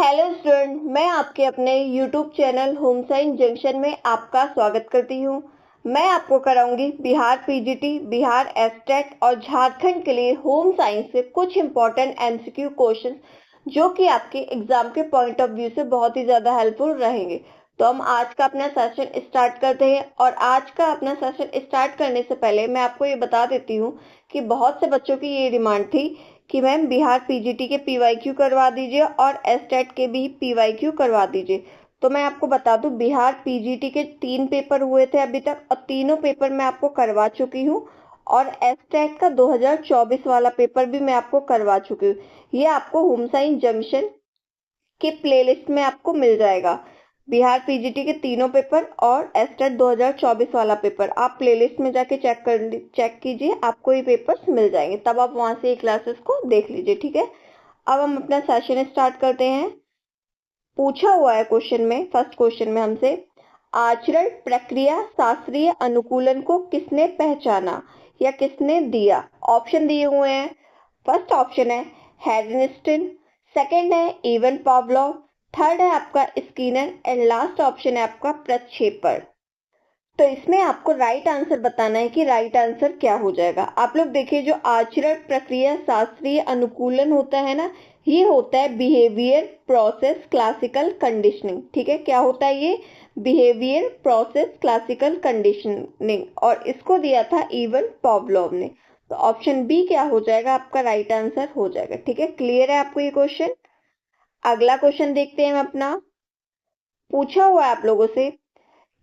Hello student, मैं आपके अपने YouTube channel home science junction में आपका स्वागत करती हूँ। मैं आपको कराऊंगी बिहार पीजीटी, बिहार एस्टेट और झारखंड के लिए होम साइंस से कुछ इंपॉर्टेंट एमसीक्यू क्वेश्चन जो कि आपके एग्जाम के पॉइंट ऑफ व्यू से बहुत ही ज़्यादा हेल्पफुल रहेंगे। तो हम आज का अपना सेशन स्टार्ट करते हैं और आज का अपना सेशन स्टार्ट करने से पहले मैं आपको ये बता देती हूँ कि बहुत से बच्चों की ये डिमांड थी कि मैम बिहार पीजीटी के पीवाईक्यू करवा दीजिए और एस्टेट के भी पीवाईक्यू करवा दीजिए। तो मैं आपको बता दूं, बिहार पीजीटी के 3 पेपर हुए थे अभी तक और तीनों पेपर मैं आपको करवा चुकी हूँ और एस्टेट का 2024 वाला पेपर भी मैं आपको करवा चुकी हूँ। ये आपको होम साइंस जंक्शन के प्लेलिस्ट में आपको मिल जाएगा। बिहार पीजीटी के तीनों पेपर और एस्टेट 2024 वाला पेपर आप प्लेलिस्ट में जाके चेक कीजिए, आपको ये पेपर्स मिल जाएंगे, तब आप वहां से ये क्लासेस को देख लीजिए। ठीक है, अब हम अपना सेशन स्टार्ट करते हैं। पूछा हुआ है क्वेश्चन में, फर्स्ट क्वेश्चन में हमसे, आचरण प्रक्रिया शास्त्रीय अनुकूलन को किसने पहचाना या किसने दिया। ऑप्शन दिए हुए हैं। फर्स्ट ऑप्शन है हेडनिस्टन, सेकंड है इवन पावलोव, थर्ड है आपका स्किनर एंड लास्ट ऑप्शन है आपका प्रक्षेपण। तो इसमें आपको राइट आंसर बताना है कि राइट आंसर क्या हो जाएगा। आप लोग देखिए, जो आचरण प्रक्रिया शास्त्रीय अनुकूलन होता है ना, ये होता है बिहेवियर प्रोसेस क्लासिकल कंडीशनिंग। ठीक है, क्या होता है ये? बिहेवियर प्रोसेस क्लासिकल कंडीशनिंग, और इसको दिया था इवन पावलोव ने। तो ऑप्शन बी क्या हो जाएगा आपका राइट आंसर हो जाएगा। ठीक है, क्लियर है आपको ये क्वेश्चन। अगला क्वेश्चन देखते हैं हम अपना। पूछा हुआ है आप लोगों से,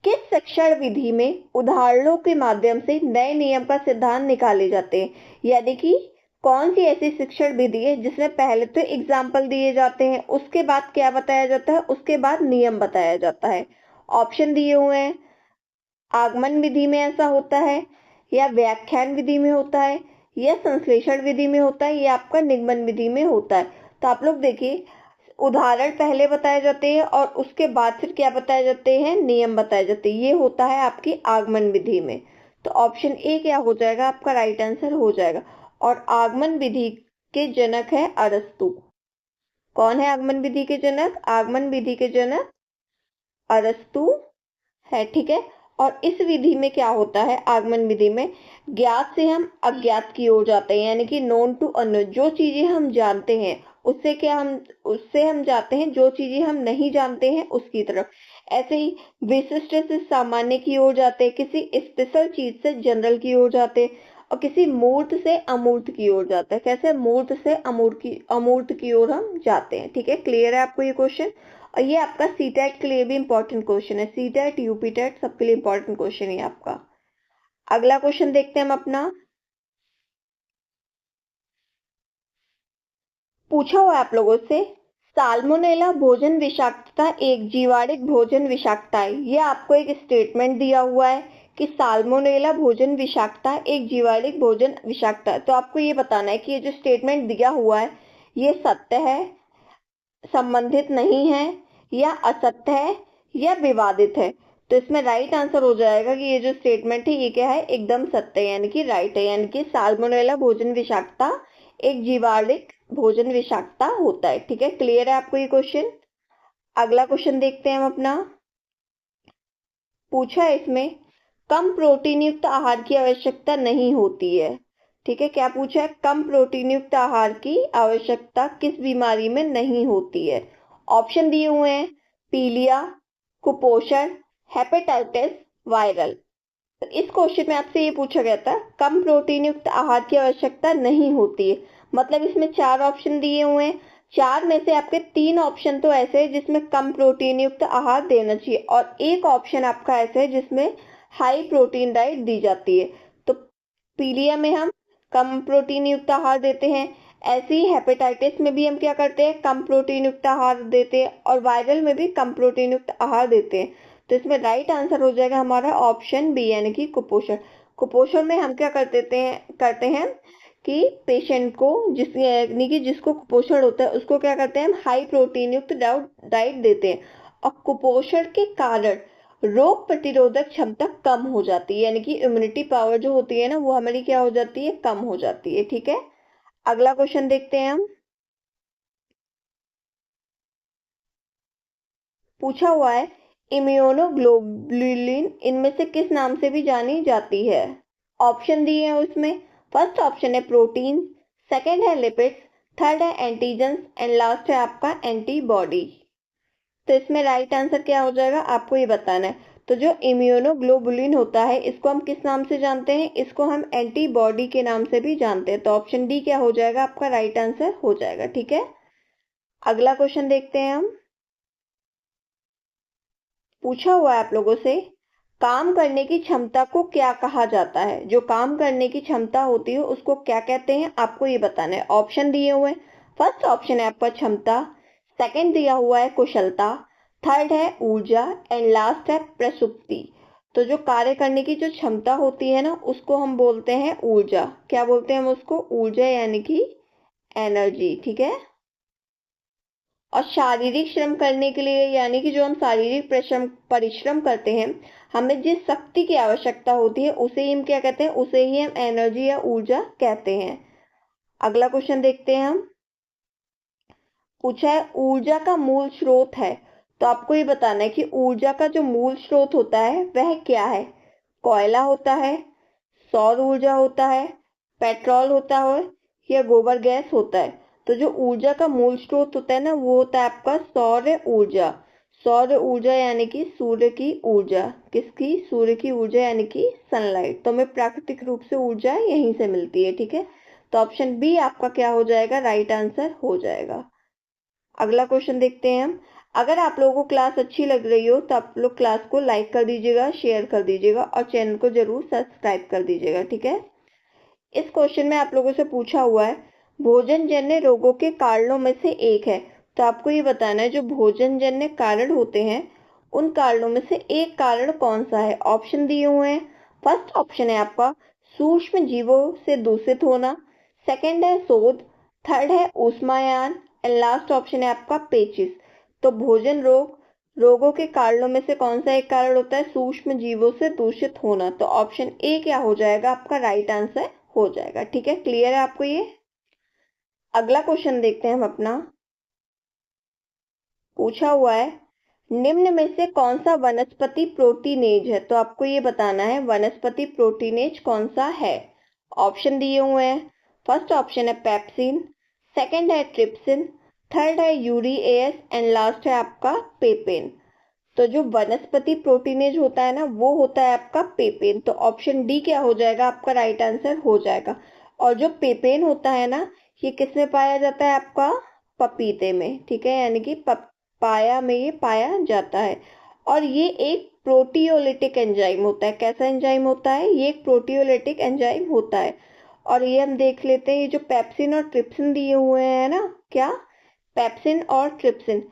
किस शिक्षण विधि में उदाहरणों के माध्यम से नए नियम का सिद्धांत निकाले जाते हैं। यानी कि कौन सी ऐसी शिक्षण विधि है जिसमें पहले तो एग्जाम्पल दिए जाते हैं, उसके बाद क्या बताया जाता है, उसके बाद नियम बताया जाता है। ऑप्शन दिए हुए हैं। आगमन विधि में ऐसा होता है, या व्याख्यान विधि में होता है, या संश्लेषण विधि में होता है, या आपका निगमन विधि में होता है। तो आप लोग देखिए, उदाहरण पहले बताए जाते हैं और उसके बाद फिर क्या बताए जाते हैं, नियम बताए जाते हैं। ये होता है आपकी आगमन विधि में। तो ऑप्शन ए क्या हो जाएगा आपका राइट आंसर हो जाएगा। और आगमन विधि के जनक है अरस्तु। कौन है आगमन विधि के जनक? आगमन विधि के जनक अरस्तु है। ठीक है, और इस विधि में क्या होता है, आगमन विधि में ज्ञात से हम अज्ञात की ओर जाते हैं, यानी कि नोन टू अननोन। जो चीजें हम जानते हैं उससे हम जाते हैं, जो चीजें हम नहीं जानते हैं उसकी तरफ। ऐसे ही विशिष्ट से सामान्य की ओर जाते हैं, किसी स्पेशल चीज से जनरल की ओर जाते हैं, और किसी मूर्त से अमूर्त की ओर जाते हैं। कैसे? मूर्त से अमूर्त की ओर हम जाते हैं। ठीक है, क्लियर है आपको ये क्वेश्चन। और ये आपका सीटेट के लिए भी इंपॉर्टेंट क्वेश्चन है। सीटेट, यूपीटेट सबके लिए इंपॉर्टेंट क्वेश्चन है आपका। अगला क्वेश्चन देखते हैं हम अपना। पूछा हुआ है आप लोगों से, साल्मोनेला भोजन विषाक्तता एक जीवाणु भोजन विषाक्तता है। ये आपको एक स्टेटमेंट दिया हुआ है कि साल्मोनेला भोजन विषाक्तता एक जीवाणु भोजन विषाक्तता है। तो आपको ये बताना है कि ये जो स्टेटमेंट दिया हुआ है ये सत्य है, संबंधित नहीं है, या असत्य है, या विवादित है। तो इसमें राइट आंसर हो जाएगा कि ये जो स्टेटमेंट है ये क्या है, एकदम सत्य है, यानी कि राइट है। यानी कि साल्मोनेला भोजन विषाक्तता एक जीवाणुक भोजन विषाक्तता होता है। ठीक है, क्लियर है आपको ये क्वेश्चन। अगला क्वेश्चन देखते हैं हम अपना। पूछा है इसमें, कम प्रोटीन युक्त आहार की आवश्यकता नहीं होती है। ठीक है, क्या पूछा है? कम प्रोटीन युक्त आहार की आवश्यकता किस बीमारी में नहीं होती है। ऑप्शन दिए हुए हैं, पीलिया, कुपोषण, हेपेटाइटिस, वायरल। तो इस क्वेश्चन में आपसे ये पूछा गया था, कम प्रोटीन युक्त आहार की आवश्यकता नहीं होती है, मतलब इसमें 4 ऑप्शन दिए हुए हैं। 4 में से आपके 3 ऑप्शन तो ऐसे हैं जिसमें कम प्रोटीन युक्त आहार देना चाहिए, और एक ऑप्शन आपका ऐसे है जिसमें हाई प्रोटीन डाइट दी जाती है। तो पीलिया में हम कम प्रोटीन युक्त आहार देते हैं, ऐसे ही हेपेटाइटिस में भी हम क्या करते हैं, कम प्रोटीन युक्त आहार देते हैं, और वायरल में भी कम प्रोटीन युक्त आहार देते हैं। तो इसमें राइट आंसर हो जाएगा हमारा ऑप्शन बी, यानी कि कुपोषण। कुपोषण में हम क्या करते हैं कि पेशेंट को यानी कि जिसको कुपोषण होता है उसको क्या करते हैं, हम हाई प्रोटीन युक्त डाइट देते हैं, और कुपोषण के कारण रोग प्रतिरोधक क्षमता कम हो जाती है, यानी कि इम्यूनिटी पावर जो होती है ना वो हमारी क्या हो जाती है, कम हो जाती है। ठीक है, अगला क्वेश्चन देखते हैं हम। पूछा हुआ है इम्यूनोग्लोबुलिन इनमें से किस नाम से भी जानी जाती है। ऑप्शन दिए हैं उसमें। फर्स्ट ऑप्शन है प्रोटीन, सेकंड है लिपिड्स, थर्ड है एंटीजेंस एंड लास्ट है आपका एंटीबॉडी। तो इसमें राइट आंसर क्या हो जाएगा आपको ये बताना है। तो जो इम्यूनोग्लोबुलिन होता है इसको हम किस नाम से जानते हैं, इसको हम एंटीबॉडी के नाम से भी जानते हैं। तो ऑप्शन डी क्या हो जाएगा आपका राइट आंसर हो जाएगा। ठीक है, अगला क्वेश्चन देखते हैं हम। पूछा हुआ है आप लोगों से काम करने की क्षमता को क्या कहा जाता है। जो काम करने की क्षमता होती है उसको क्या कहते हैं आपको ये बताना है। ऑप्शन दिए हुए हैं। फर्स्ट ऑप्शन है आपका क्षमता, सेकंड दिया हुआ है कुशलता, थर्ड है ऊर्जा एंड लास्ट है प्रसुप्ति। तो जो कार्य करने की जो क्षमता होती है ना उसको हम बोलते हैं ऊर्जा। क्या बोलते हैं हम उसको, ऊर्जा यानी कि एनर्जी। ठीक है, और शारीरिक श्रम करने के लिए यानी कि जो हम शारीरिक परिश्रम करते हैं हमें जिस शक्ति की आवश्यकता होती है उसे ही हम क्या कहते हैं, उसे ही हम एनर्जी या ऊर्जा कहते हैं। अगला क्वेश्चन देखते हैं हम। पूछा है ऊर्जा का मूल स्रोत है, तो आपको ये बताना है कि ऊर्जा का जो मूल स्रोत होता है वह क्या है। कोयला होता है, सौर ऊर्जा होता है, पेट्रोल होता है या गोबर गैस होता है। तो जो ऊर्जा का मूल स्रोत होता है ना वो होता है आपका सौर ऊर्जा। सौर ऊर्जा यानी कि सूर्य की ऊर्जा। किसकी, सूर्य की ऊर्जा यानी कि सनलाइट। तो हमें प्राकृतिक रूप से ऊर्जा यहीं से मिलती है। ठीक है, तो ऑप्शन बी आपका क्या हो जाएगा, राइट आंसर हो जाएगा। अगला क्वेश्चन देखते हैं हम। अगर आप लोगों को क्लास अच्छी लग रही हो तो आप लोग क्लास को लाइक कर दीजिएगा, शेयर कर दीजिएगा और चैनल को जरूर सब्सक्राइब कर दीजिएगा। ठीक है, इस क्वेश्चन में आप लोगों से पूछा हुआ है भोजन जन्य रोगों के कारणों में से एक है। तो आपको ये बताना है जो भोजन जन्य कारण होते हैं उन कारणों में से एक कारण कौन सा है। ऑप्शन दिए हुए हैं। फर्स्ट ऑप्शन है आपका सूक्ष्म जीवों से दूषित होना, सेकंड है शोध, थर्ड है ऊष्मायान एंड लास्ट ऑप्शन है आपका पेचिश। तो भोजन रोगों के कारणों में से कौन सा एक कारण होता है, सूक्ष्म जीवों से दूषित होना। तो ऑप्शन ए क्या हो जाएगा आपका राइट आंसर हो जाएगा। ठीक है, क्लियर है आपको ये। अगला क्वेश्चन देखते हैं हम अपना। पूछा हुआ है निम्न में से कौन सा वनस्पति प्रोटीनेज है। तो आपको ये बताना है वनस्पति प्रोटीनेज कौन सा है। ऑप्शन दिए हुए हैं। फर्स्ट ऑप्शन है पेप्सिन, सेकंड है ट्रिप्सिन, थर्ड है यूरिएस एंड लास्ट है आपका पेपेन। तो जो वनस्पति प्रोटीनेज होता है ना वो होता है आपका पेपेन। तो ऑप्शन डी क्या हो जाएगा आपका राइट आंसर हो जाएगा। और जो पेपेन होता है ना ये किस में पाया जाता है आपका, पपीते में। ठीक है, यानी कि पपाया में ये पाया जाता है। और ये एक प्रोटियोलिटिक एंजाइम होता है। कैसा एंजाइम होता है, ये एक प्रोटियोलिटिक एंजाइम होता है। और ये हम देख लेते हैं ये जो पेप्सिन और ट्रिप्सिन दिए हुए हैं ना, क्या पेप्सिन और ट्रिप्सिन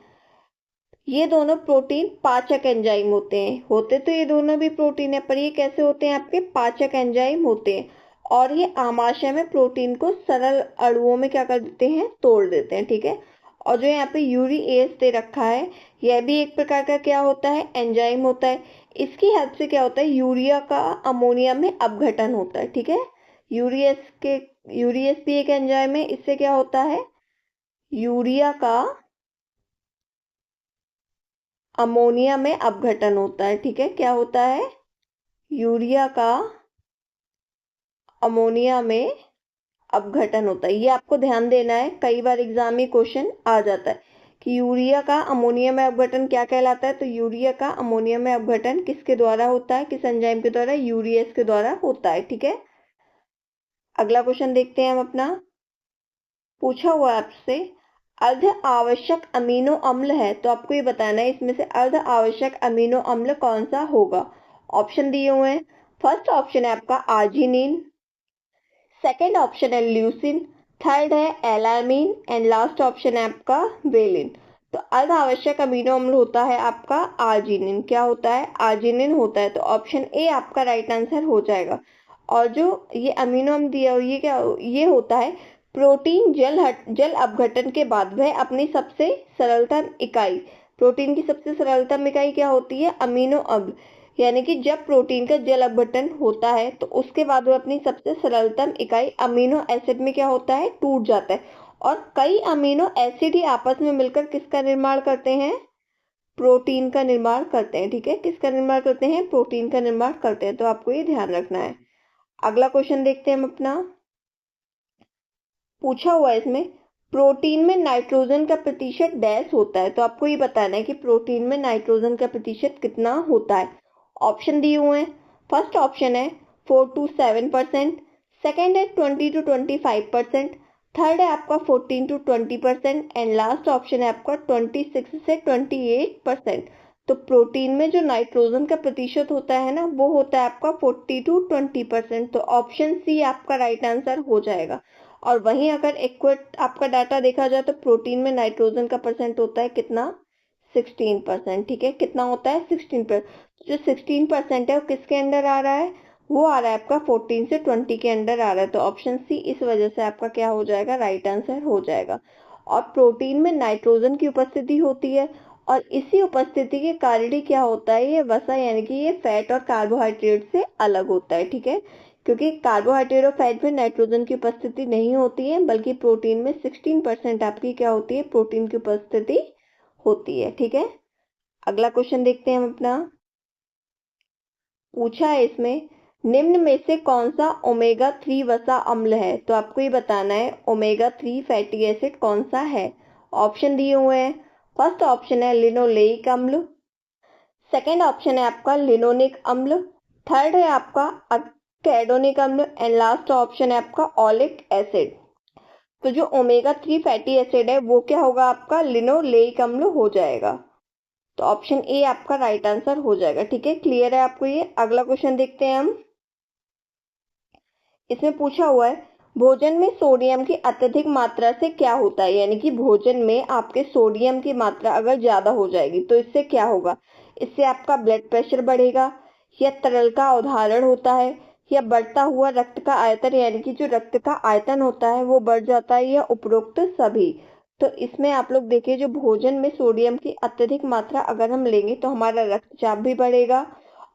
ये दोनों प्रोटीन पाचक एंजाइम होते हैं। होते तो ये दोनों भी प्रोटीन है पर ये कैसे होते हैं आपके पाचक एंजाइम होते हैं। और ये आमाशय में प्रोटीन को सरल अणुओं में क्या कर देते हैं, तोड़ देते हैं। ठीक है, और जो यहाँ पे यूरिएस दे रखा है यह भी एक प्रकार का क्या होता है, एंजाइम होता है। इसकी हेल्प से क्या होता है, यूरिया का अमोनिया में अपघटन होता है। ठीक है, यूरियस भी एक एंजाइम है। इससे क्या होता है, यूरिया का अमोनिया में अपघटन होता है। ठीक है, क्या होता है, यूरिया का अमोनिया में अपघटन होता है। ये आपको ध्यान देना है, कई बार एग्जाम में क्वेश्चन आ जाता है कि यूरिया का अमोनिया में अपघटन क्या कहलाता है। तो यूरिया का अमोनिया में अपघटन किसके द्वारा होता है, किस एंजाइम के द्वारा, यूरियस के द्वारा होता है। ठीक है, अगला क्वेश्चन देखते हैं हम अपना। पूछा हुआ आपसे अर्ध आवश्यक अमीनो अम्ल है, तो आपको ये बताना है इसमें से अर्ध आवश्यक अमीनो अम्ल कौन सा होगा। ऑप्शन दिए हुए हैं। फर्स्ट ऑप्शन है आपका आर्जिनिन, सेकंड ऑप्शन है ल्यूसिन, थर्ड है एलामीन एंड लास्ट ऑप्शन है आपका वेलिन। तो अर्ध आवश्यक अमीनो अम्ल होता है आपका आर्जिनिन। क्या होता है, आर्जिनिन होता है। तो ऑप्शन ए आपका राइट आंसर हो जाएगा। और जो ये अमीनो अम्ल दिया हुआ ये क्या, ये होता है प्रोटीन जल अपघटन के बाद वह अपनी सबसे सरलतम इकाई, प्रोटीन की सबसे सरलतम इकाई क्या होती है, अमीनो अम्ल। यानी कि जब प्रोटीन का जल अपघटन होता है तो उसके बाद वो अपनी सबसे सरलतम इकाई अमीनो एसिड में क्या होता है, टूट जाता है। और कई अमीनो एसिड ही आपस में मिलकर किसका निर्माण करते हैं, प्रोटीन का निर्माण करते हैं। ठीक है, किसका निर्माण करते हैं? प्रोटीन का निर्माण करते हैं। तो आपको ये ध्यान रखना है। अगला क्वेश्चन देखते हैं हम अपना। पूछा हुआ है इसमें, प्रोटीन में नाइट्रोजन का प्रतिशत डैश होता है। तो आपको ये बताना है कि प्रोटीन में नाइट्रोजन का प्रतिशत कितना होता है। ऑप्शन दिए हुए हैं। फर्स्ट ऑप्शन है 4 to 7%, सेकेंड है 20 to 25%, थर्ड है आपका 14 to 20% एंड लास्ट ऑप्शन है आपका 26 से 28%। तो प्रोटीन में जो नाइट्रोजन का प्रतिशत होता है ना, वो होता है आपका 40 to 20%। तो ऑप्शन सी आपका राइट आंसर हो जाएगा। और वहीं अगर एक्वेट आपका डाटा देखा जाए तो प्रोटीन में नाइट्रोजन का परसेंट होता है कितना? 16%। ठीक है, कितना होता है? 16%। जो 16% है वो किसके अंडर आ रहा है? वो आ रहा है आपका 14 से 20 के अंडर आ रहा है। तो ऑप्शन सी इस वजह से आपका क्या हो जाएगा? राइट आंसर हो जाएगा। और प्रोटीन में नाइट्रोजन की उपस्थिति होती है और इसी उपस्थिति के कारण ही क्या होता है? ये वसा यानी कि ये फैट और कार्बोहाइड्रेट से अलग होता है। ठीक है, क्योंकि कार्बोहाइड्रेट और फैट में नाइट्रोजन की उपस्थिति नहीं होती है, बल्कि प्रोटीन में 16% आपकी क्या होती है? प्रोटीन की उपस्थिति होती है। ठीक है, अगला क्वेश्चन देखते हैं हम अपना। पूछा है इसमें, निम्न में से कौन सा ओमेगा 3 वसा अम्ल है? तो आपको ये बताना है ओमेगा 3 फैटी एसिड कौन सा है। ऑप्शन दिए हुए हैं। फर्स्ट ऑप्शन है लिनोलेइक अम्ल, सेकेंड ऑप्शन है आपका लिनोनिक अम्ल, थर्ड है आपका कैडोनिक अम्ल एंड लास्ट ऑप्शन है आपका ऑलिक एसिड। तो जो ओमेगा 3 फैटी एसिड है वो क्या होगा? आपका लिनोलेइक अम्ल हो जाएगा। तो ऑप्शन ए आपका राइट आंसर हो जाएगा। ठीक है, क्लियर है आपको ये। अगला क्वेश्चन देखते हैं हम। इसमें पूछा हुआ है, भोजन में सोडियम की अत्यधिक मात्रा से क्या होता है? यानी कि भोजन में आपके सोडियम की मात्रा अगर ज्यादा हो जाएगी तो इससे क्या होगा? इससे आपका ब्लड प्रेशर बढ़ेगा, या तरल का अवधारण होता है, या बढ़ता हुआ रक्त का आयतन यानी कि जो रक्त का आयतन होता है वो बढ़ जाता है, या उपरोक्त सभी। तो इसमें आप लोग देखिए, जो भोजन में सोडियम की अत्यधिक मात्रा अगर हम लेंगे तो हमारा रक्तचाप भी बढ़ेगा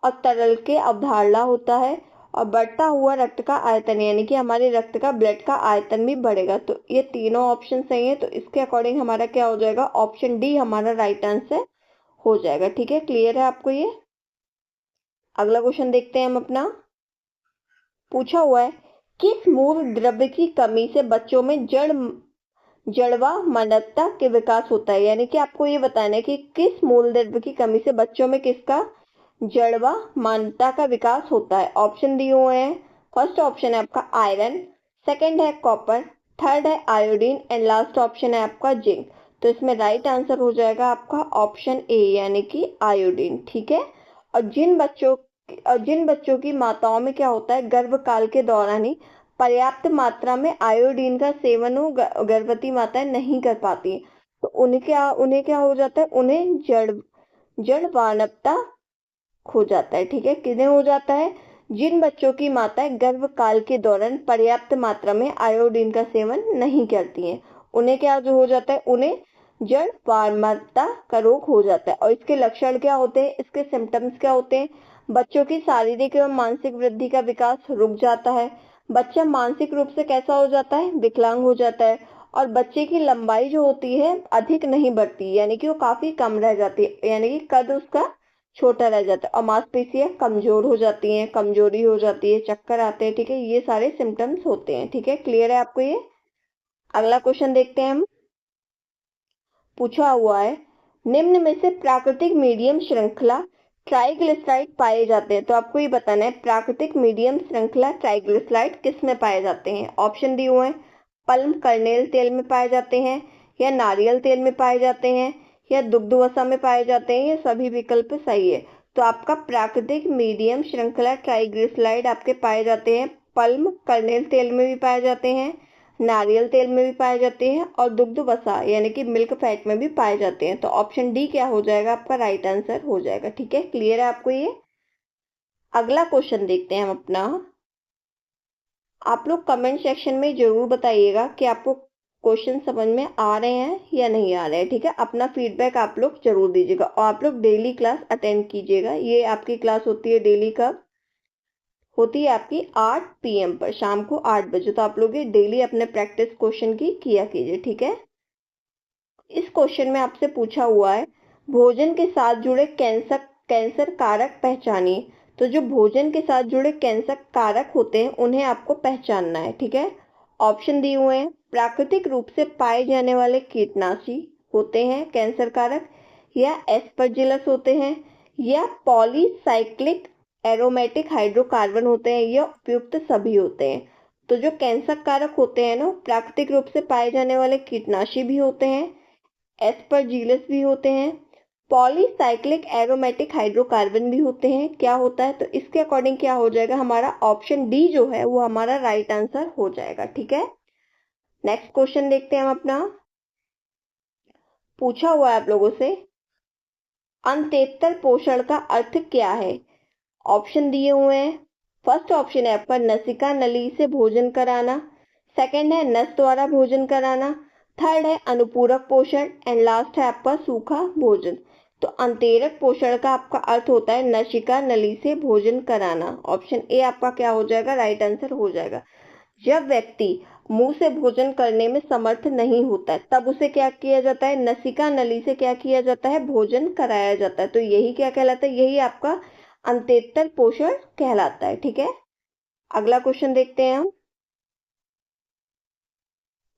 और तरल के अवधारणा होता है और बढ़ता हुआ रक्त का आयतन यानी कि हमारे रक्त का ब्लड का आयतन भी बढ़ेगा। तो ये तीनों ऑप्शन सही है। तो इसके अकॉर्डिंग हमारा क्या हो जाएगा? ऑप्शन डी हमारा राइट आंसर हो जाएगा। ठीक है, क्लियर है आपको ये। अगला क्वेश्चन देखते हैं हम अपना। पूछा हुआ है, किस मूल द्रव्य की कमी से बच्चों में जड़वा मानवता के विकास होता है? यानी कि आपको ये बताना है कि किस मूल द्रव्य की कमी से बच्चों में किसका जड़वा मानवता का विकास होता है। ऑप्शन दिए हुए हैं। फर्स्ट ऑप्शन है आपका आयरन, सेकंड है कॉपर, थर्ड है आयोडीन एंड लास्ट ऑप्शन है आपका जिंक। तो इसमें राइट आंसर हो जाएगा आपका ऑप्शन ए यानी कि आयोडीन। ठीक है, और जिन बच्चों की माताओं में क्या होता है? गर्भकाल के दौरान ही पर्याप्त मात्रा में आयोडीन का सेवन वो गर्भवती माताएं नहीं कर पाती, तो उन्हें क्या हो जाता है? उन्हें जड़वानवता हो जाता है। ठीक है, किन्हें हो जाता है? जिन बच्चों की माताएं गर्भकाल के दौरान पर्याप्त मात्रा में आयोडीन का सेवन नहीं करती हैं, उन्हें क्या जो हो जाता है? उन्हें जड़वानवता का रोग हो जाता है। और इसके लक्षण क्या होते हैं? इसके सिम्टम्स क्या होते हैं? बच्चों की शारीरिक एवं मानसिक वृद्धि का विकास रुक जाता है, बच्चा मानसिक रूप से कैसा हो जाता है? विकलांग हो जाता है, और बच्चे की लंबाई जो होती है अधिक नहीं बढ़ती, यानी कि वो काफी कम रह जाती है, यानी कि कद उसका छोटा रह जाता है, और मांसपेशियां कमजोर हो जाती हैं, कमजोरी हो जाती है, चक्कर आते हैं। ठीक है, ये सारे सिम्टम्स होते हैं। ठीक है, क्लियर है आपको ये। अगला क्वेश्चन देखते हैं हम। पूछा हुआ है, निम्न में से प्राकृतिक मीडियम श्रृंखला ट्राइग्लिसराइड पाए जाते हैं। तो आपको ये बताना है प्राकृतिक मीडियम श्रृंखला ट्राइग्लिसराइड किस में पाए जाते हैं। ऑप्शन दिए हुए हैं। पल्म कर्नेल तेल में पाए जाते हैं, या नारियल तेल में पाए जाते हैं, या दुग्ध वसा में पाए जाते हैं, ये सभी विकल्प सही है। तो आपका प्राकृतिक मीडियम श्रृंखला ट्राइग्लिसराइड आपके पाए जाते हैं पल्म कर्नेल तेल में भी पाए जाते हैं, नारियल तेल में भी पाए जाते हैं, और दुग्ध वसा यानी कि मिल्क फैट में भी पाए जाते हैं। तो ऑप्शन डी क्या हो जाएगा? आपका राइट आंसर हो जाएगा। ठीक है, क्लियर है आपको ये। अगला क्वेश्चन देखते हैं हम अपना। आप लोग कमेंट सेक्शन में जरूर बताइएगा कि आपको क्वेश्चन समझ में आ रहे हैं या नहीं आ रहे हैं। ठीक है, अपना फीडबैक आप लोग जरूर दीजिएगा, और आप लोग डेली क्लास अटेंड कीजिएगा। ये आपकी क्लास होती है डेली, कब होती है? आपकी 8 PM पर, शाम को 8 बजे। तो आप लोग ये डेली अपने प्रैक्टिस क्वेश्चन की किया कीजिए। ठीक है, इस क्वेश्चन में आपसे पूछा हुआ है, भोजन के साथ जुड़े कैंसर कारक पहचानिए। तो जो भोजन के साथ जुड़े कैंसर कारक होते हैं उन्हें आपको पहचानना है, ठीक है। ऑप्शन दिए हुए हैं, प्राकृतिक रूप से पाए जाने वाले कीटनाशी होते हैं कैंसर कारक, या एस्परजिलस होते हैं, या पॉलीसाइक्लिक एरोमेटिक हाइड्रोकार्बन होते हैं, या उपयुक्त सभी होते हैं। तो जो कैंसर कारक होते हैं ना, प्राकृतिक रूप से पाए जाने वाले कीटनाशी भी होते हैं, एस्परजिलस भी होते हैं, पॉलीसाइक्लिक एरोमेटिक हाइड्रोकार्बन भी होते हैं। क्या होता है, तो इसके अकॉर्डिंग क्या हो जाएगा, हमारा ऑप्शन डी जो है वो हमारा राइट आंसर हो जाएगा, ठीक है। नेक्स्ट क्वेश्चन देखते हैं हम अपना। पूछा हुआ है आप लोगों से, अंतेतर पोषण का अर्थ क्या है। ऑप्शन दिए हुए हैं, फर्स्ट ऑप्शन है आपका नसिका नली से भोजन कराना, सेकंड है नस द्वारा भोजन कराना, थर्ड है अनुपूरक पोषण, एंड लास्ट है आपका सूखा भोजन। तो अंतेरक पोषण का आपका अर्थ होता है नसिका नली से भोजन कराना। ऑप्शन ए आपका क्या हो जाएगा, राइट आंसर हो जाएगा। जब व्यक्ति मुंह से भोजन करने में समर्थ नहीं होता है तब उसे क्या किया जाता है, नसिका नली से क्या किया जाता है, भोजन कराया जाता है। तो यही क्या कहलाता है, यही आपका अंतेतर पोषण कहलाता है, ठीक है। अगला क्वेश्चन देखते हैं हम।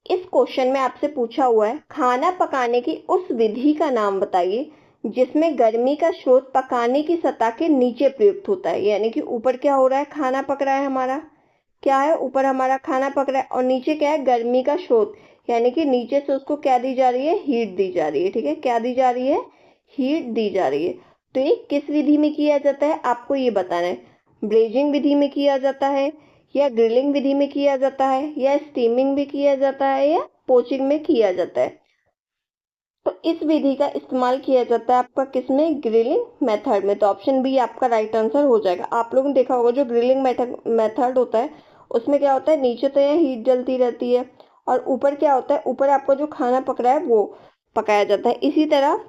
इस क्वेश्चन में आपसे पूछा हुआ है, खाना पकाने की उस विधि का नाम बताइए जिसमें गर्मी का स्रोत पकाने की सतह के नीचे प्रयुक्त होता है। यानी कि ऊपर क्या हो रहा है, खाना पक रहा है हमारा, क्या है, ऊपर हमारा खाना पक रहा है, और नीचे क्या है, गर्मी का स्रोत, यानी कि नीचे से उसको क्या दी जा रही है, हीट दी जा रही है, ठीक है। क्या दी जा रही है, हीट दी जा रही है। तो ये किस विधि में किया जाता है, आपको ये बताना है। ब्रेजिंग विधि में किया जाता है, या ग्रिलिंग विधि में किया जाता है, या स्टीमिंग भी किया जाता है, या पोचिंग में किया जाता है। तो इस विधि का इस्तेमाल किया जाता है आपका किसमें, ग्रिलिंग मेथड में। तो ऑप्शन बी आपका राइट आंसर हो जाएगा। आप लोगों ने देखा होगा जो ग्रिलिंग मेथड होता है उसमें क्या होता है, नीचे तो यहाँ हीट जलती रहती है और ऊपर क्या होता है, ऊपर आपका जो खाना पक रहा है वो पकाया जाता है। इसी तरह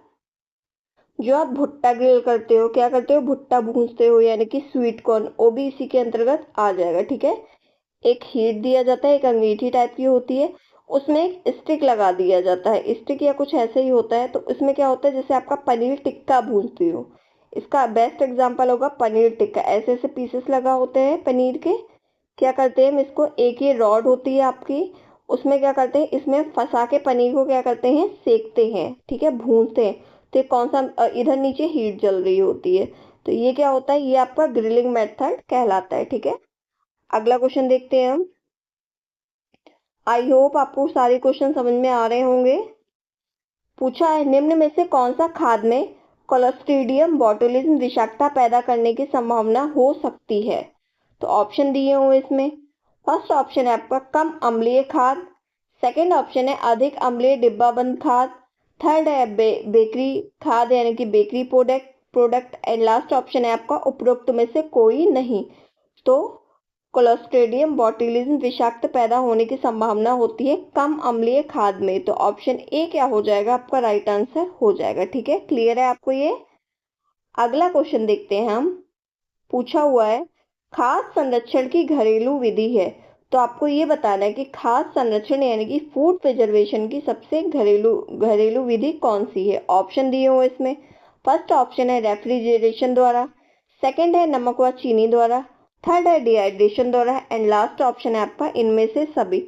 जो आप भुट्टा ग्रिल करते हो, क्या करते हो, भुट्टा भूनते हो, यानी कि स्वीट कॉर्न, वो भी इसी के अंतर्गत आ जाएगा, ठीक है। एक हीट दिया जाता है, एक अंगीठी टाइप की होती है, उसमें एक स्टिक लगा दिया जाता है, स्टिक या कुछ ऐसे ही होता है। तो इसमें क्या होता है, जैसे आपका पनीर टिक्का भूनती हो, इसका बेस्ट एग्जांपल होगा पनीर टिक्का। ऐसे ऐसे पीसेस लगा होते हैं पनीर के, क्या करते हैं हम इसको, एक ये रॉड होती है आपकी, उसमें क्या करते हैं, इसमें फंसा के पनीर को क्या करते हैं, सेकते हैं, ठीक है, भूनते हैं। तो ये कौन सा, इधर नीचे हीट जल रही होती है। तो ये क्या होता है, ये आपका ग्रिलिंग मेथड कहलाता है, ठीक है। अगला क्वेश्चन देखते हैं हम। आई होप आपको सारे क्वेश्चन समझ में आ रहे होंगे। पूछा है, निम्न में से कौन सा खाद में क्लोस्ट्रीडियम बोटुलिज्म विषाक्तता पैदा करने की संभावना हो सकती है। तो ऑप्शन दिए हुए इसमें, फर्स्ट ऑप्शन है आपका कम अम्लीय खाद, सेकंड ऑप्शन है अधिक अम्लीय डिब्बाबंद खाद, थर्ड है बेकरी खाद यानी कि bakery product and last option है आपका उपरोक्त में से कोई नहीं। तो क्लोस्ट्रीडियम बोटुलिज्म विषाक्त पैदा होने की संभावना होती है कम अम्लीय खाद में। तो ऑप्शन ए क्या हो जाएगा, आपका राइट आंसर हो जाएगा, ठीक है। क्लियर है आपको ये। अगला क्वेश्चन देखते हैं हम। पूछा हुआ है, खाद संरक्षण की घरेलू विधि है। तो आपको ये बताना है कि खाद संरक्षण यानी कि फूड प्रिजर्वेशन की सबसे घरेलू विधि कौन सी है। ऑप्शन दिए हुए इसमें, फर्स्ट ऑप्शन है रेफ्रिजरेशन द्वारा, सेकंड है नमक व चीनी द्वारा, थर्ड है डिहाइड्रेशन द्वारा, एंड लास्ट ऑप्शन है आपका इनमें से सभी।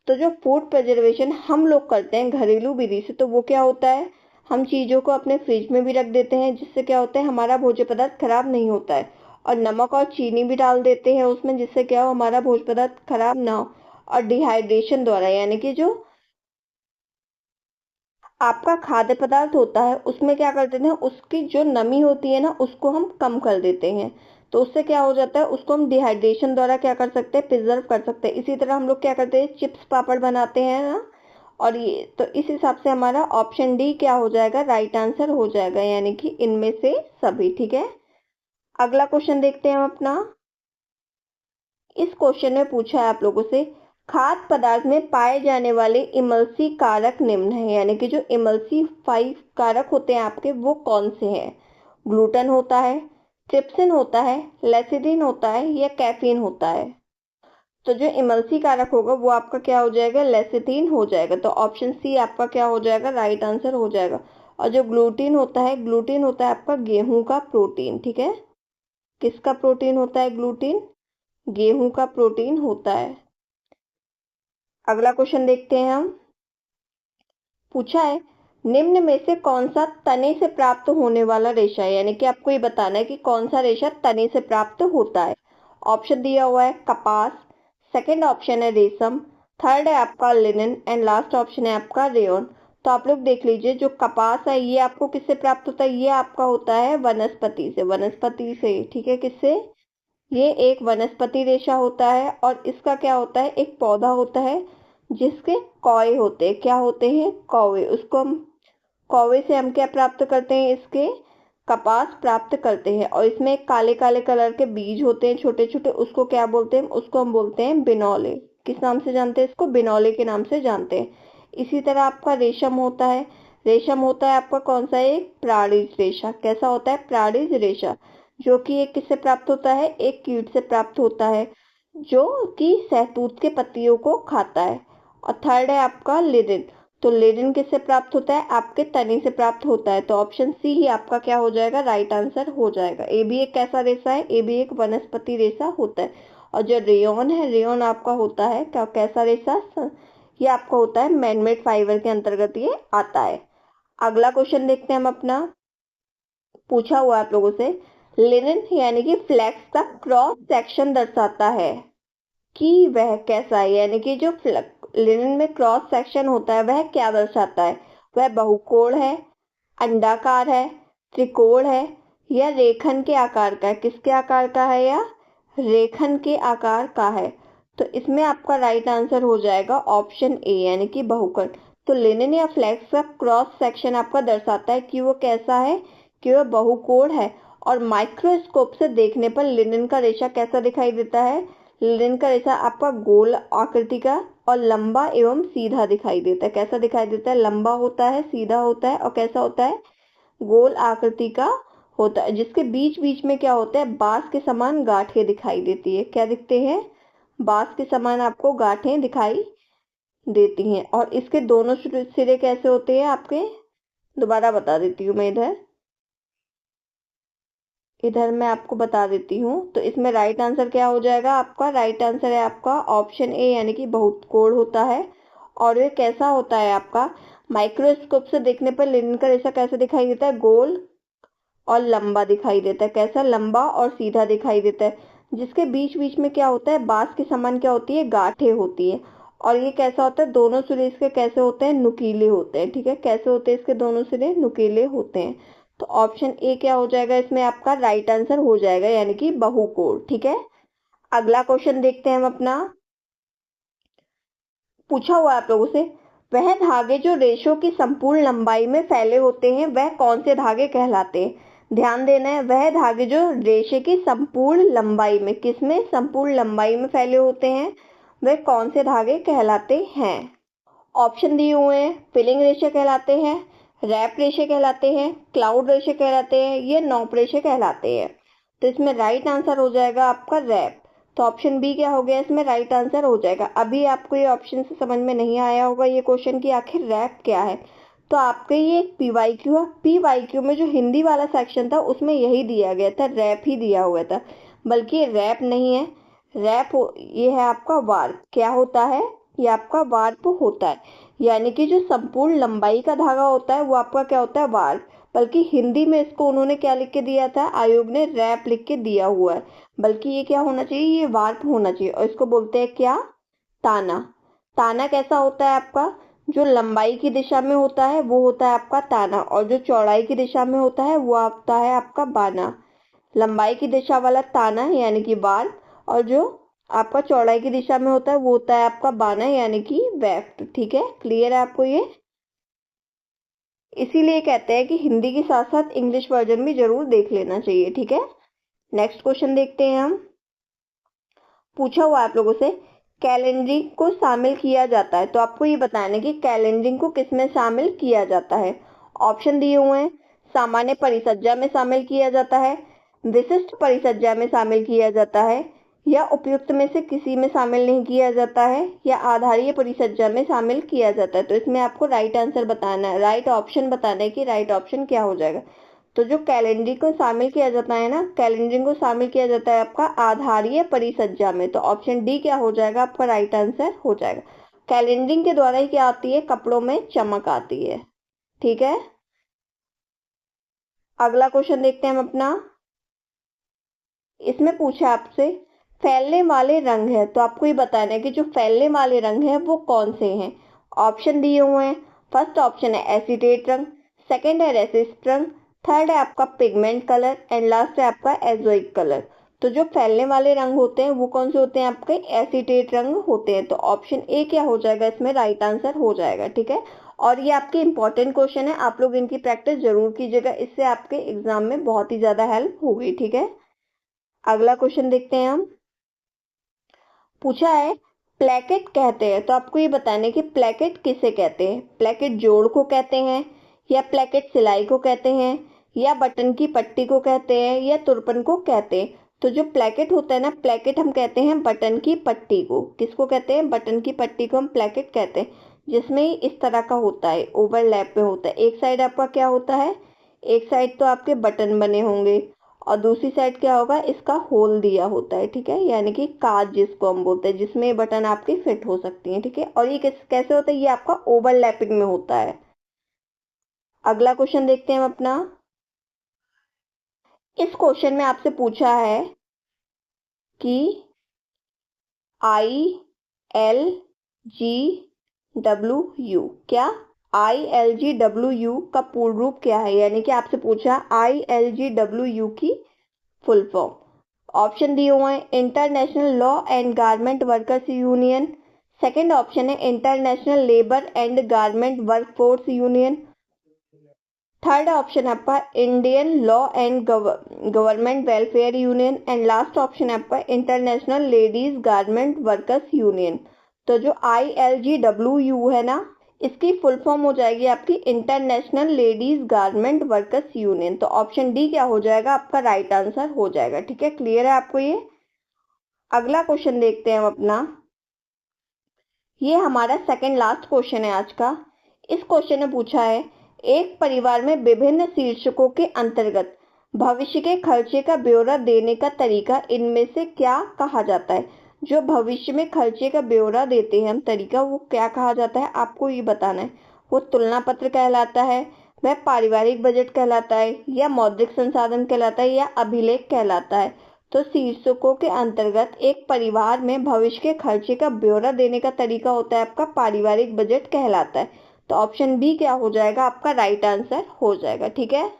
तो जो फूड प्रिजर्वेशन हम लोग करते हैं घरेलू विधि से, तो वो क्या होता है, हम चीज़ों को अपने फ्रिज में भी रख देते हैं, जिससे क्या होता है, हमारा भोज्य पदार्थ खराब नहीं होता है, और नमक और चीनी भी डाल देते हैं उसमें, जिससे क्या हो, हमारा भोज्य पदार्थ खराब ना हो। और डिहाइड्रेशन द्वारा यानी कि जो आपका खाद्य पदार्थ होता है उसमें क्या कर देते हैं, उसकी जो नमी होती है ना उसको हम कम कर देते हैं। तो उससे क्या हो जाता है, उसको हम डिहाइड्रेशन द्वारा क्या कर सकते हैं, प्रिजर्व कर सकते हैं। इसी तरह हम लोग क्या करते हैं, चिप्स पापड़ बनाते हैं ना, और ये तो इस हिसाब से हमारा ऑप्शन डी क्या हो जाएगा, राइट आंसर हो जाएगा, यानी कि इनमें से सभी, ठीक है। अगला क्वेश्चन देखते हैं हम अपना। इस क्वेश्चन में पूछा है आप लोगों से, खाद्य पदार्थ में पाए जाने वाले इमल्सी कारक निम्न है, यानी कि जो इमल्सीफाई कारक होते हैं आपके वो कौन से हैं। ग्लूटन होता है, ट्रिप्सिन होता है, लेसिथिन होता है, या कैफीन होता है। तो जो इमल्सी कारक होगा वो आपका क्या हो जाएगा, लेसिथिन हो जाएगा। तो ऑप्शन सी आपका क्या हो जाएगा, राइट आंसर हो जाएगा। और जो ग्लूटीन होता है आपका गेहूं का प्रोटीन। ठीक है, किसका प्रोटीन होता है ग्लूटीन? गेहूं का प्रोटीन होता है। अगला क्वेश्चन देखते हैं हम। पूछा है निम्न में से कौन सा तने से प्राप्त होने वाला रेशा है, यानी कि आपको ये बताना है कि कौन सा रेशा तने से प्राप्त होता है। ऑप्शन दिया हुआ है कपास, सेकंड ऑप्शन है रेशम, थर्ड है आपका लिनन एंड लास्ट ऑप्शन है आपका रेयन। तो आप लोग देख लीजिए, जो कपास है ये आपको किससे प्राप्त होता है? ये आपका होता है वनस्पति से, वनस्पति से। ठीक है, किससे? ये एक वनस्पति रेशा होता है और इसका क्या होता है? एक पौधा होता है जिसके कौवे होते हैं। क्या होते हैं? कौवे। उसको हम कौवे से हम क्या प्राप्त करते हैं? इसके कपास प्राप्त करते हैं। और इसमें काले काले कलर के बीज होते हैं छोटे छोटे, उसको क्या बोलते हैं? उसको हम बोलते हैं बिनौले। किस नाम से जानते हैं इसको? बिनौले के नाम से जानते हैं। इसी तरह आपका रेशम होता है। रेशम होता है आपका कौन सा? एक प्राणिज रेशा। कैसा होता है? प्राणिज रेशा, जो कि एक किससे प्राप्त होता है? एक कीट से प्राप्त होता है, जो कि सहतूत के पत्तियों को खाता है। और थर्ड है आपका लिनन। तो लिनन किससे प्राप्त होता है? आपके तने से प्राप्त होता है। तो ऑप्शन सी ही आपका क्या हो जाएगा? राइट आंसर हो जाएगा। ए भी एक कैसा रेशा है? ए भी एक वनस्पति रेशा होता है। और जो रेयन है, रेयन आपका होता है क्या? कैसा रेशा? ये आपका होता है मैनमेड फाइबर के अंतर्गत ये आता है। अगला क्वेश्चन देखते हैं हम अपना। पूछा हुआ आप लोगों से लिनन यानी कि फ्लैक्स का क्रॉस सेक्शन दर्शाता है कि वह कैसा है, यानी कि जो लिनन में क्रॉस सेक्शन होता है वह क्या दर्शाता है? वह बहुकोण है, अंडाकार है, त्रिकोण है या रेखन के आकार का है? किसके आकार का है? या रेखन के आकार का है। तो इसमें आपका राइट आंसर हो जाएगा ऑप्शन ए, यानी कि बहुकोण। तो लिनन या फ्लैक्स का क्रॉस सेक्शन आपका दर्शाता है कि वो कैसा है? कि वह बहुकोण है। और माइक्रोस्कोप से देखने पर लिनन का रेशा कैसा दिखाई देता है? लिनन का रेशा आपका गोल आकृति का और लंबा एवं सीधा दिखाई देता है। कैसा दिखाई देता है? लंबा होता है, सीधा होता है और कैसा होता है? गोल आकृति का होता है, जिसके बीच बीच में क्या होता है? बांस के समान गांठें दिखाई देती है। क्या दिखते हैं? बांस के समान आपको गांठें दिखाई देती हैं। और इसके दोनों सिरे कैसे होते हैं आपके? दोबारा बता देती हूँ मैं। इधर मैं आपको बता देती हूँ। तो इसमें राइट आंसर क्या हो जाएगा आपका? राइट आंसर है आपका ऑप्शन ए, यानी कि बहुकोण होता है। और ये कैसा होता है आपका? माइक्रोस्कोप से देखने पर लिनन का रेशा कैसा दिखाई देता है? गोल और लंबा दिखाई देता है। कैसा? लंबा और सीधा दिखाई देता है, जिसके बीच बीच में क्या होता है? बांस के समान क्या होती है? गांठें होती है। और ये कैसा होता है? दोनों सिरे इसके कैसे होते हैं? नुकीले होते हैं। ठीक है, कैसे होते हैं इसके दोनों सिरे? नुकीले होते हैं। तो ऑप्शन ए क्या हो जाएगा इसमें आपका? राइट आंसर हो जाएगा, यानी कि बहुकोण। ठीक है, अगला क्वेश्चन देखते हैं हम अपना। पूछा हुआ आप लोगों से वह धागे जो रेशों की संपूर्ण लंबाई में फैले होते हैं वह कौन से धागे कहलाते हैं? ध्यान देना है, वह धागे जो रेशे की संपूर्ण लंबाई में, किसमें? संपूर्ण लंबाई में फैले होते हैं, वह कौन से धागे कहलाते हैं? ऑप्शन दिए हुए हैं। फिलिंग रेशे कहलाते हैं, रैप रेशे कहलाते हैं, क्लाउड रेशे कहलाते हैं, ये नॉप रेशे कहलाते हैं। तो इसमें राइट आंसर हो जाएगा आपका रैप। तो ऑप्शन बी क्या हो गया? इसमें राइट आंसर हो जाएगा। अभी आपको ये ऑप्शन से समझ में नहीं आया होगा ये क्वेश्चन की आखिर रैप क्या है। तो आपके ये पीवाईक्यू है, पीवाईक्यू में जो हिंदी वाला सेक्शन था उसमें यही दिया गया था, रैप ही दिया हुआ था। बल्कि ये रैप नहीं है, रैप ये है आपका वार्प। क्या होता है? ये आपका वार्प होता है, यानी कि जो संपूर्ण लंबाई का धागा होता है वो आपका क्या होता है? वार्प। बल्कि हिंदी में इसको उन्होंने क्या लिख के दिया था? आयोग ने रैप लिख के दिया हुआ है। बल्कि ये क्या होना चाहिए? ये वार्प होना चाहिए। और इसको बोलते हैं क्या? ताना। ताना कैसा होता है आपका? जो लंबाई की दिशा में होता है वो होता है आपका ताना, और जो चौड़ाई की दिशा में होता है वो आता है आपका बाना। लंबाई की दिशा वाला ताना यानी कि वार्प, और जो आपका चौड़ाई की दिशा में होता है वो होता है आपका बाना यानी कि वेफ्ट। ठीक है, क्लियर है आपको ये? इसीलिए कहते हैं कि हिंदी के साथ साथ इंग्लिश वर्जन भी जरूर देख लेना चाहिए। ठीक है, नेक्स्ट क्वेश्चन देखते हैं हम। पूछा हुआ आप लोगों से कैलेंडरिंग को शामिल किया जाता है, तो आपको ये बताना है कि कैलेंडरिंग को किसमें शामिल किया जाता है। ऑप्शन दिए हुए हैं। सामान्य परिसज्जा में शामिल किया जाता है, विशिष्ट परिसज्जा में शामिल किया जाता है, या उपयुक्त में से किसी में शामिल नहीं किया जाता है या आधारीय परिसज्जा में शामिल किया जाता है। तो इसमें आपको राइट आंसर बताना है, राइट ऑप्शन बताना है कि राइट ऑप्शन क्या हो जाएगा। तो जो कैलेंडरिंग को शामिल किया जाता है ना, कैलेंडरिंग को शामिल किया जाता है आपका आधारीय परिसज्जा में। तो ऑप्शन डी क्या हो जाएगा आपका राइट आंसर हो जाएगा। कैलेंडरिंग के द्वारा ही क्या आती है, कपड़ों में चमक आती है। ठीक है, अगला क्वेश्चन देखते हैं हम अपना। इसमें पूछा आपसे फैलने वाले रंग है, तो आपको ये बताना है कि जो फैलने वाले रंग है वो कौन से हैं। ऑप्शन दिए हुए हैं। फर्स्ट ऑप्शन है एसीटेट रंग, सेकंड है रेसिस्ट रंग, थर्ड है आपका पिगमेंट कलर एंड लास्ट है आपका एजोइक कलर। तो जो फैलने वाले रंग होते हैं वो कौन से होते हैं आपके, एसीटेट रंग होते हैं। तो ऑप्शन ए क्या हो जाएगा इसमें राइट आंसर हो जाएगा। ठीक है, और ये आपके इंपॉर्टेंट क्वेश्चन है, आप लोग इनकी प्रैक्टिस जरूर कीजिएगा, इससे आपके एग्जाम में बहुत ही ज्यादा हेल्प होगी। ठीक है, अगला क्वेश्चन देखते हैं हम। पूछा है प्लेकेट कहते हैं, तो आपको ये बताना है कि प्लेकेट किसे कहते हैं। प्लेकेट जोड़ को कहते हैं, या प्लेकेट सिलाई को कहते हैं, या बटन की पट्टी को कहते हैं, या तुरपन को कहते हैं। तो जो प्लेकेट होता है ना, प्लेकेट हम कहते हैं बटन की पट्टी को। किसको कहते हैं, बटन की पट्टी को हम प्लेकेट कहते हैं, जिसमें इस तरह का होता है, ओवरलैप में होता है। एक साइड आपका क्या होता है, एक साइड तो आपके बटन बने होंगे और दूसरी साइड क्या होगा, इसका होल दिया होता है। ठीक है, यानी कि काज जिसको हम बोलते हैं, जिसमें बटन आपकी फिट हो सकती है। ठीक है, और ये कैसे होता है, ये आपका ओवरलैपिंग में होता है। अगला क्वेश्चन देखते हैं हम अपना। इस क्वेश्चन में आपसे पूछा है कि ILGW, क्या ILGW का पूर्ण रूप क्या है, यानी कि आपसे पूछा ILGW की फुल फॉर्म। ऑप्शन दिए हुए हैं international law and garment workers union, second option है international labour and garment workforce union, third option आपका Indian law and government welfare union and last option है आपका international ladies garment workers union. तो जो ILGW है ना, इसकी full form हो जाएगी आपकी international ladies garment workers union. तो ऑप्शन डी क्या हो जाएगा आपका राइट आंसर हो जाएगा। ठीक है, क्लियर है आपको ये। अगला क्वेश्चन देखते हैं हम अपना। ये हमारा सेकंड लास्ट क्वेश्चन है आज का। इस क्वेश्चन में पूछा है एक परिवार में विभिन्न शीर्षकों के अंतर्गत भविष्य के खर्चे का ब्यौरा देने का तरीका इनमें से क्या कहा जाता है। जो भविष्य में खर्चे का ब्यौरा देते हैं हम तरीका, वो क्या कहा जाता है, आपको ये बताना है। वो तुलना पत्र कहलाता है, वह पारिवारिक बजट कहलाता है, या मौद्रिक संसाधन कहलाता है, या अभिलेख कहलाता है। तो शीर्षकों के अंतर्गत एक परिवार में भविष्य के खर्चे का ब्यौरा देने का तरीका होता है आपका पारिवारिक बजट कहलाता है। तो ऑप्शन बी क्या हो जाएगा आपका राइट आंसर हो जाएगा। ठीक है,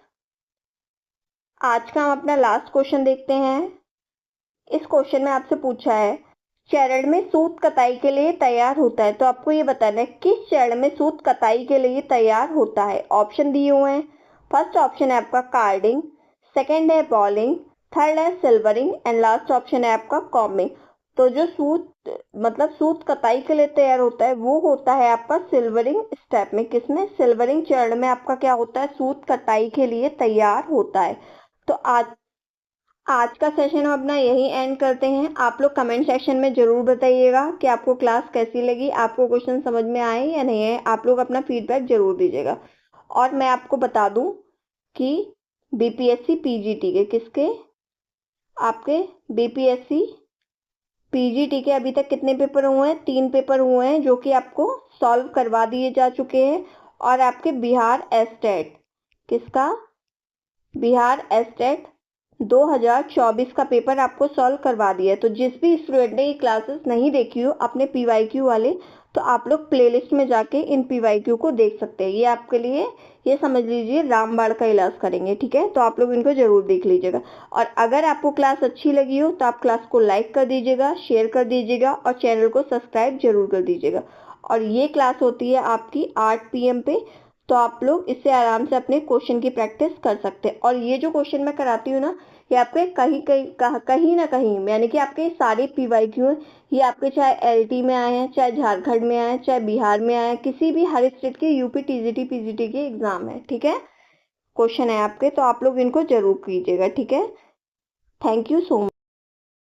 आज का हम अपना लास्ट क्वेश्चन देखते हैं। इस क्वेश्चन में आपसे पूछा है चरण में सूत कताई के लिए तैयार होता है, तो आपको ये बताना है किस चरण में सूत कताई के लिए तैयार होता है। ऑप्शन दिए हुए हैं। फर्स्ट ऑप्शन है आपका कार्डिंग, सेकंड है बॉलिंग, थर्ड है सिल्वरिंग एंड लास्ट ऑप्शन है आपका कॉम्बिंग। तो जो सूत कताई के लिए तैयार होता है वो होता है आपका सिल्वरिंग स्टेप में। किसमें, सिल्वरिंग चरण में आपका क्या होता है, सूत कताई के लिए तैयार होता है। तो आज का सेशन हम अपना यही एंड करते हैं। आप लोग कमेंट सेक्शन में जरूर बताइएगा कि आपको क्लास कैसी लगी, आपको क्वेश्चन समझ में आए या नहीं है। आप लोग अपना फीडबैक जरूर दीजिएगा। और मैं आपको बता दूं कि BPSC PGT के किसके, आपके BPSC PGT के अभी तक कितने पेपर हुए हैं, 3 पेपर हुए हैं, जो कि आपको सॉल्व करवा दिए जा चुके हैं। और आपके बिहार एस्टेट, किसका, बिहार एस्टेट 2024 का पेपर आपको सॉल्व करवा दिया है। तो जिस भी स्टूडेंट ने ये क्लासेस नहीं देखी हो अपने PYQ वाले, तो आप लोग प्लेलिस्ट में जाके इन PYQ को देख सकते हैं। ये आपके लिए, ये समझ लीजिए रामबाण का इलाज करेंगे। ठीक है, तो आप लोग इनको जरूर देख लीजिएगा। और अगर आपको क्लास अच्छी लगी हो तो आप क्लास को लाइक कर दीजिएगा, शेयर कर दीजिएगा और चैनल को सब्सक्राइब जरूर कर दीजिएगा। और ये क्लास होती है आपकी 8 PM पे, तो आप लोग इससे आराम से अपने क्वेश्चन की प्रैक्टिस कर सकते हैं। और ये जो क्वेश्चन मैं कराती हूँ ना, ये आपके कहीं ना कहीं, यानी कि आपके सारे PYQ ये आपके चाहे LT में आए हैं, चाहे झारखंड में आए हैं, चाहे बिहार में आए हैं, किसी भी हर स्टेट के UP TGT PGT के एग्जाम है। ठीक है, क्वेश्चन है आपके, तो आप लोग इनको जरूर कीजिएगा। ठीक है, थैंक यू सो मच।